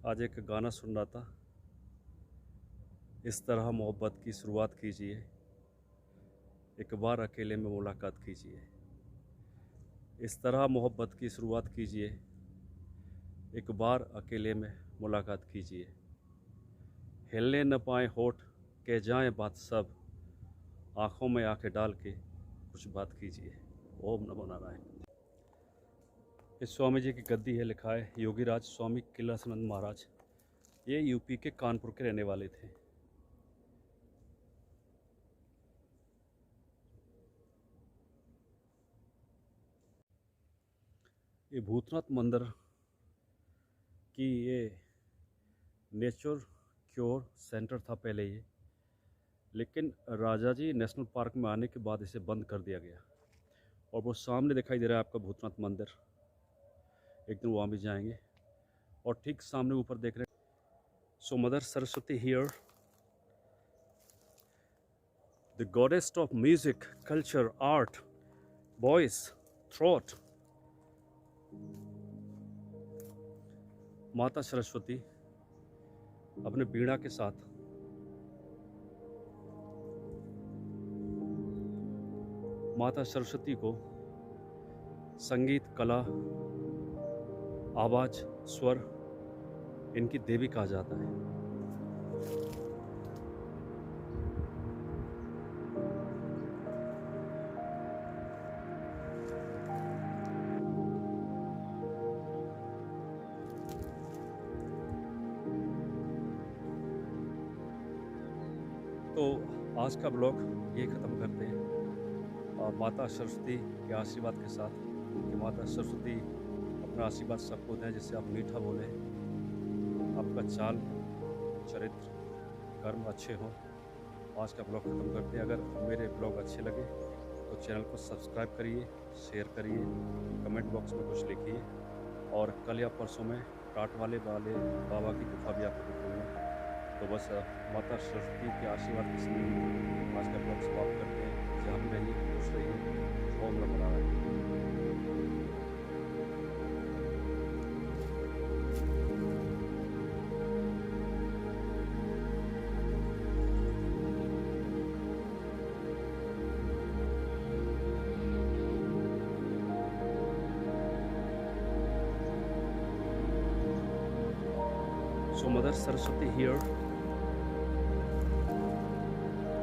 आज एक गाना सुन रहा था। इस तरह मोहब्बत की शुरुआत कीजिए, एक बार अकेले में मुलाकात कीजिए। इस तरह मोहब्बत की शुरुआत कीजिए, एक बार अकेले में मुलाकात कीजिए। हिलने न पाए होठ, कह जाएं बात सब, आंखों में आंखें डाल के कुछ बात कीजिए। ओम नमो नारायण। इस स्वामी जी की गद्दी है, लिखा है योगी राज स्वामी कैलासानंद महाराज। ये यूपी के कानपुर के रहने वाले थे। ये भूतनाथ मंदिर की ये नेचर क्योर सेंटर था पहले ये, लेकिन राजाजी नेशनल पार्क में आने के बाद इसे बंद कर दिया गया। और वो सामने दिखाई दे रहा है आपका भूतनाथ मंदिर। एक दिन वहाँ भी जाएंगे। और ठीक सामने ऊपर देख रहे हैं so mother Saraswati here, the goddess of music, culture, art, voice, throat. माता सरस्वती अपने बीड़ा के साथ माता सरस्वती को संगीत, कला, आवाज, स्वर, इनकी देवी कहा जाता है। तो आज का ब्लॉग ये ख़त्म करते हैं और माता सरस्वती के आशीर्वाद के साथ कि माता सरस्वती अपना आशीर्वाद सबको दें, जिससे आप मीठा बोलें, आपका चाल, चरित्र, कर्म अच्छे हों। आज का ब्लॉग ख़त्म करते हैं। अगर मेरे ब्लॉग अच्छे लगे तो चैनल को सब्सक्राइब करिए, शेयर करिए, कमेंट बॉक्स में कुछ लिखिए। और कल या परसों में टाट वाले बाबा की गुफा भी आपको दिखाऊंगा। तो बस माता सरस्वती के आशीर्वाद के साथ आज का ब्लॉग समाप्त करते हैं। जहाँ भी रहिए, खुश रहिए। ओम नमो Narayan. So Mother Saraswati here,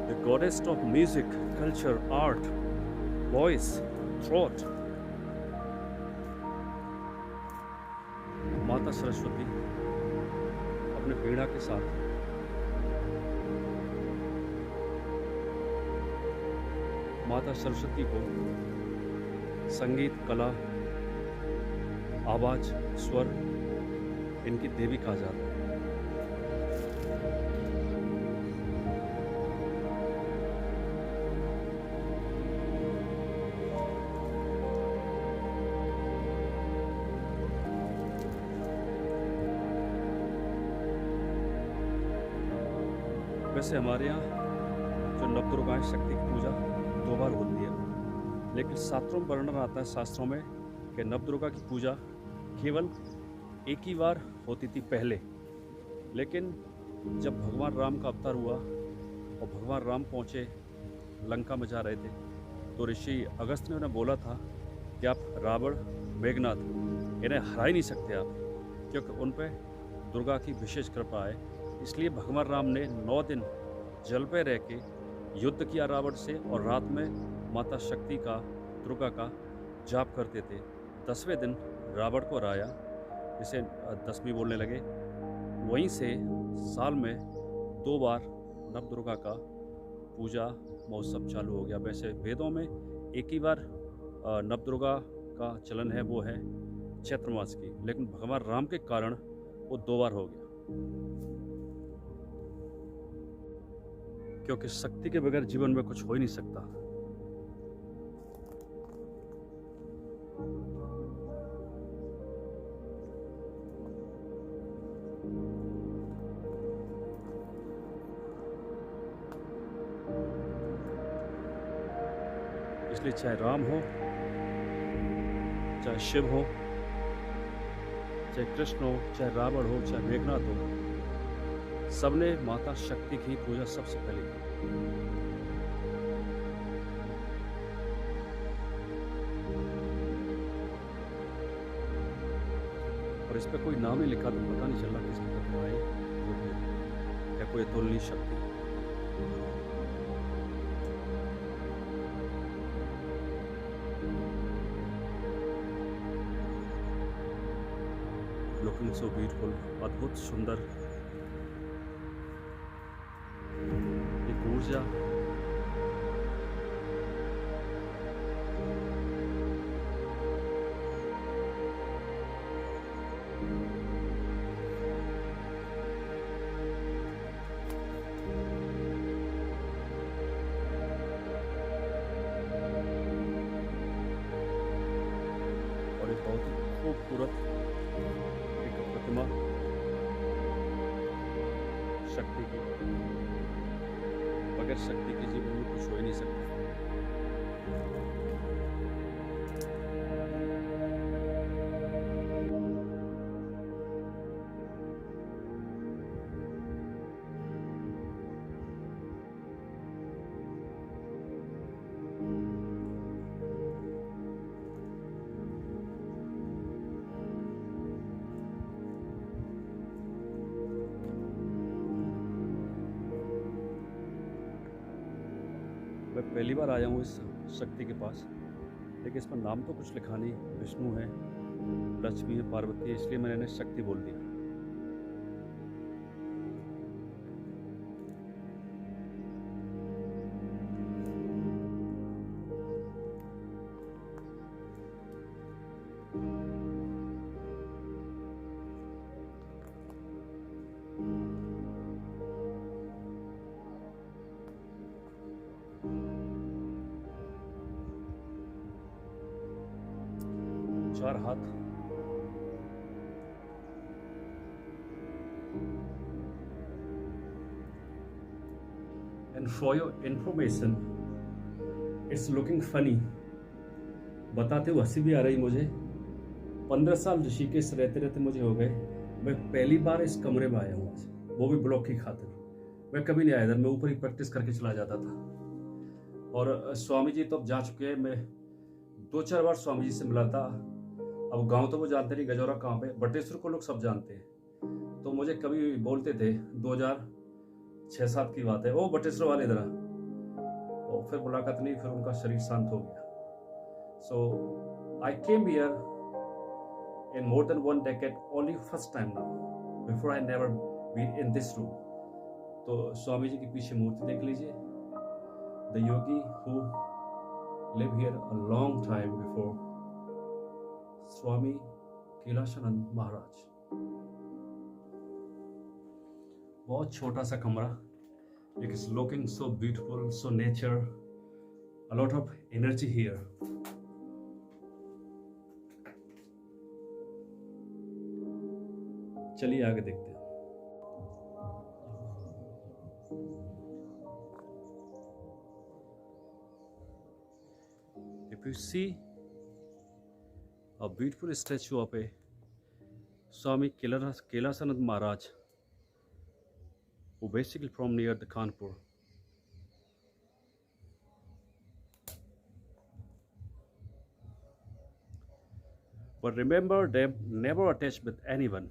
the goddess of music, culture, art, voice, throat. माता सरस्वती अपने बीड़ा के साथ माता सरस्वती को संगीत, कला, आवाज, स्वर, इनकी देवी कहा जाता है। वैसे हमारे यहाँ जो नवदुर्गाएं शक्ति की पूजा 2 बार होती है, लेकिन शास्त्रों में वर्णन आता है, शास्त्रों में, कि नवदुर्गा की पूजा केवल एक ही बार होती थी पहले। लेकिन जब भगवान राम का अवतार हुआ और भगवान राम पहुँचे, लंका में जा रहे थे, तो ऋषि अगस्त ने उन्हें बोला था कि आप रावण, मेघनाथ, इन्हें हरा ही नहीं सकते आप, क्योंकि उन पर दुर्गा की विशेष कृपा है। इसलिए भगवान राम ने 9 दिन जल पे रह के युद्ध किया रावण से, और रात में माता शक्ति का, दुर्गा का जाप करते थे। 10वें दिन रावण को हराया, इसे दशमी बोलने लगे। वहीं से साल में 2 बार नव दुर्गा का पूजा महोत्सव चालू हो गया। वैसे वेदों में एक ही बार नव दुर्गा का चलन है, वो है चैत्र मास की, लेकिन भगवान राम के कारण वो 2 बार हो गया, क्योंकि शक्ति के बगैर जीवन में कुछ हो ही नहीं सकता। इसलिए चाहे राम हो, चाहे शिव हो, चाहे कृष्ण हो, चाहे रावण हो, चाहे मेघनाथ हो, सबने माता शक्ति की पूजा सबसे पहले की। और इस पर कोई नाम नहीं लिखा तो पता नहीं चल रहा किसकी प्रतिमा है जो भी है, या कोई अतुलनीय शक्ति। लुकिंग सो ब्यूटीफुल, अद्भुत सुंदर एक ऊर्जा। और एक बहुत ही खूबसूरत एक प्रतिमा शक्ति की। बगैर शक्ति के जीवन में कुछ हो ही नहीं सकता। मैं पहली बार आया हूँ इस शक्ति के पास, लेकिन इस पर नाम तो कुछ लिखा नहीं। विष्णु है, लक्ष्मी है, पार्वती है, इसलिए मैंने शक्ति बोल दिया। चार हाथ, and for your information it's looking funny. बताते हुए हंसी भी आ रही मुझे। 15 साल ऋषिकेश रहते रहते मुझे हो गए। मैं पहली बार इस कमरे में आया हूँ आज, वो भी ब्लॉक की खातिर। मैं कभी नहीं आया इधर, मैं ऊपर ही प्रैक्टिस करके चला जाता था। और स्वामी जी तो अब जा चुके हैं। मैं 2-4 बार स्वामी जी से मिला था। अब गांव तो वो जानते नहीं गजौरा कहाँ पे, बटेश्वर को लोग सब जानते हैं। तो मुझे कभी बोलते थे, 2006-7 की बात है, ओ बटेश्वर वाले इधर। और फिर मुलाकात नहीं, फिर उनका शरीर शांत हो गया। So I came here in more than 1 decade, only first time now. Before I never been in this room. तो स्वामी जी के पीछे मूर्ति देख लीजिए, the yogi who live here a long time before, Swami Kailashanand Maharaj. बहुत छोटा सा कमरा, लेकिन it's looking so beautiful, so nature, a lot of energy here. चलिए आगे देखते हैं। If you see a beautiful statue of a Swami Kailasanand Maharaj, who basically from near the Kanpur. But remember, they never attached with anyone.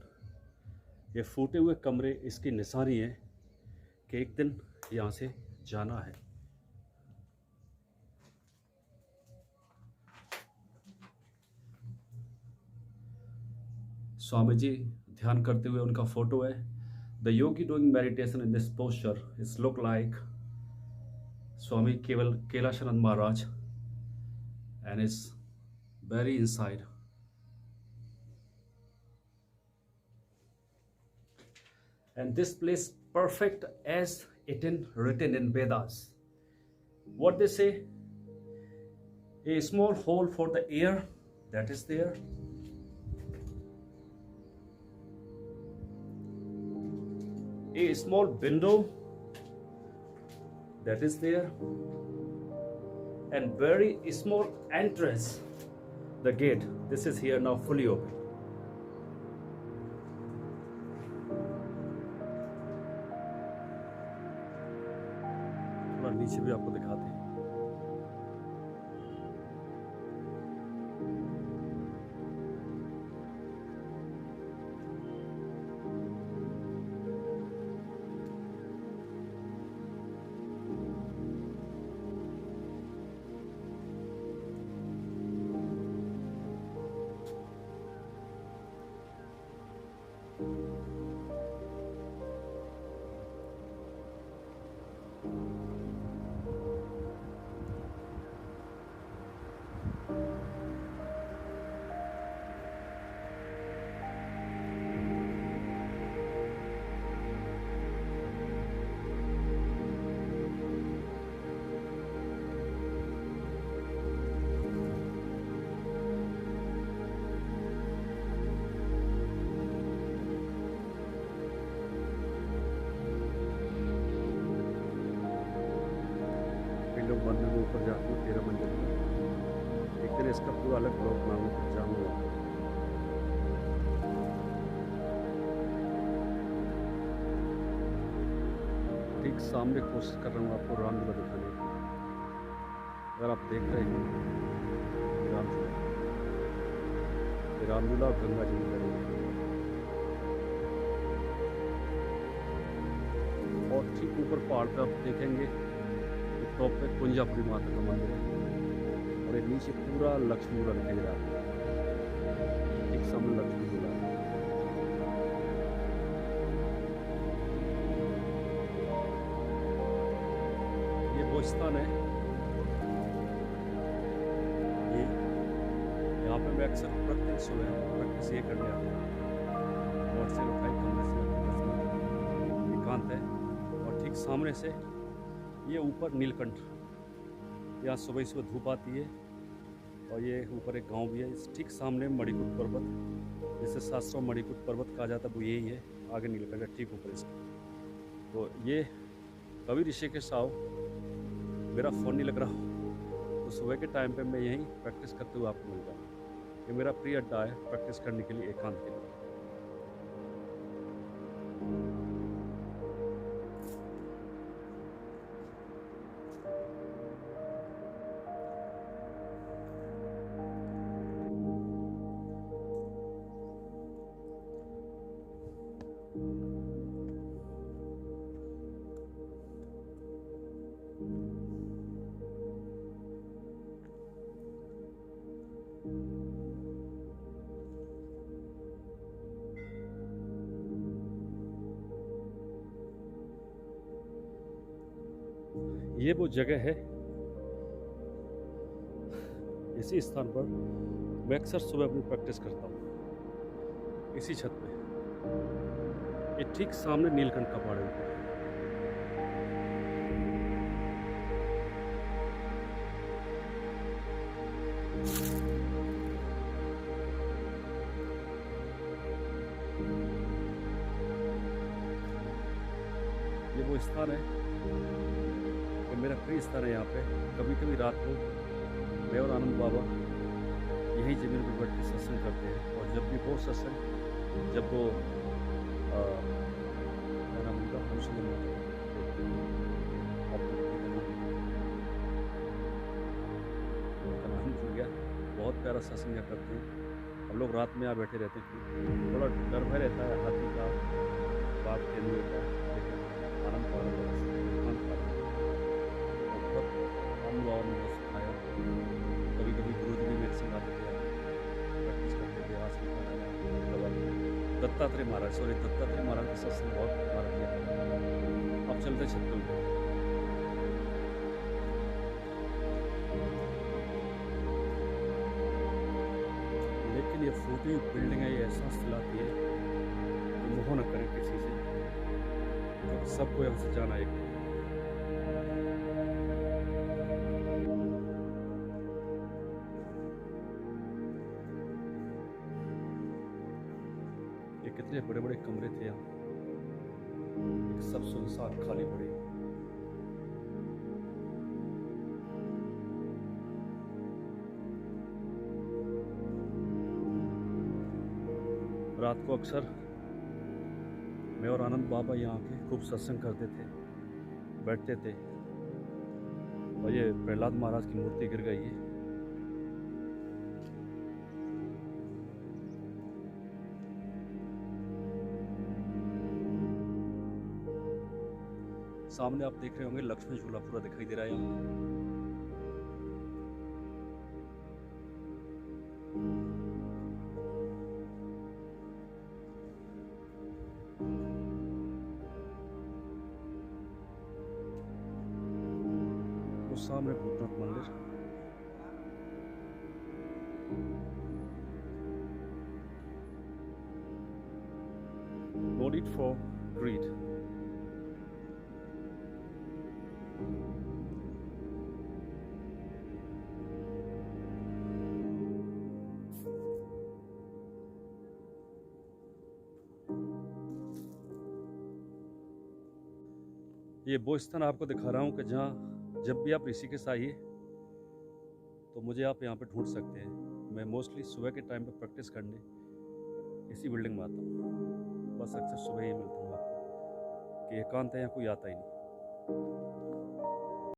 ये फूटे हुए कमरे इसकी निशानी है कि एक दिन यहाँ से जाना है। स्वामी जी ध्यान करते हुए उनका फोटो है। The Yogi doing meditation in this posture is look like Swami Kailashanand Maharaj and is very inside. And this place perfect as it in written in Vedas. What they say? A small hole for the air that is there. A small window that is there. And very small entrance. The gate. This is here now fully open. और नीचे भी आपको दिखाते हैं। लोग मंदिर में ऊपर जाते हैं 13 मंजिल पर। एक दिन इसका पूरा अलग ब्लॉग बनाऊंगा, जाऊंगा। ठीक सामने कोशिश कर रहा हूँ आपको रामलीला दिखाने की। अगर आप देख रहे हैं रामलीला और गंगा जी में करेंगे, और ठीक ऊपर पहाड़ पर आप देखेंगे टॉप पे कुंजापुरी माता का मंदिर है, और एक नीचे पूरा लक्ष्मीपुरा दिखाई दे रहा है। एक सामने लक्ष्मीपुरा, ये वो स्थान है। ये यहाँ पे मैं अक्सर प्रत्येक सुबह प्रैक्टिस ये करने आता हूँ। और से उठाई कमरे से एकांत है, और ठीक सामने से ये ऊपर नीलकंठ, यहाँ सुबह सुबह धूप आती है, और ये ऊपर एक गांव भी है। इस ठीक सामने मणिकूट पर्वत, जिसे शास्त्रों मणिकूट पर्वत कहा जाता है, वो यही है। आगे नीलकंठ है ठीक ऊपर इसके। तो ये कभी ऋषिकेश आओ, मेरा फ़ोन नहीं लग रहा हो तो सुबह के टाइम पे मैं यहीं प्रैक्टिस करते हुए आपको मिलता हूँ। ये मेरा प्रिय अड्डा है प्रैक्टिस करने के लिए, एकांत के लिए। ये वो जगह है, इसी स्थान पर मैं अक्सर सुबह अपनी प्रैक्टिस करता हूँ, इसी छत पे। ये ठीक सामने नीलकंठ का पहाड़ है ऊपर। ये वो स्थान है, मेरा प्रिय स्थान है। यहाँ पे कभी कभी रात को मैं और आनंद बाबा यही जमीन पर बैठ के सत्संग करते हैं। और जब भी वो सत्संग, जब वो क्या नाम उनका, नाम भूल गया, बहुत प्यारा सत्संग करते हैं। हम लोग रात में यहाँ बैठे रहते हैं। थोड़ा डर भय रहता है हाथी का, बाप के लिए का, लेकिन आनंद बाबा सिखाया। कभी कभी गुरु जी भी मेरे संग आते थे, प्रैक्टिस करते थे। दत्तात्रेय महाराज का सत्संग बहुत हमारा किया। अब चलते छत पे। लेकिन ये फूटी बिल्डिंग है, ये एहसास दिलाती है कि मोह न करें किसी से, क्योंकि सबको यहाँ से जाना है। कितने बड़े बड़े कमरे थे यहाँ, सब सुनसान खाली पड़े। रात को अक्सर मैं और आनंद बाबा यहाँ के खूब सत्संग करते थे, बैठते थे। और ये प्रहलाद महाराज की मूर्ति गिर गई है। सामने आप देख रहे होंगे लक्ष्मण झूला पूरा दिखाई दे रहा है यहाँ पे। वो सामने भूतनाथ मंदिर। No need for greed. ये वो स्थान आपको दिखा रहा हूँ कि जहाँ जब भी आप ऋषिकेश आइए तो मुझे आप यहाँ पे ढूंढ सकते हैं। मैं मोस्टली सुबह के टाइम पे प्रैक्टिस करने इसी बिल्डिंग में आता हूँ। बस अक्सर सुबह ही मिलता हूँ आपको कि एकांत है, यहाँ कोई आता ही नहीं।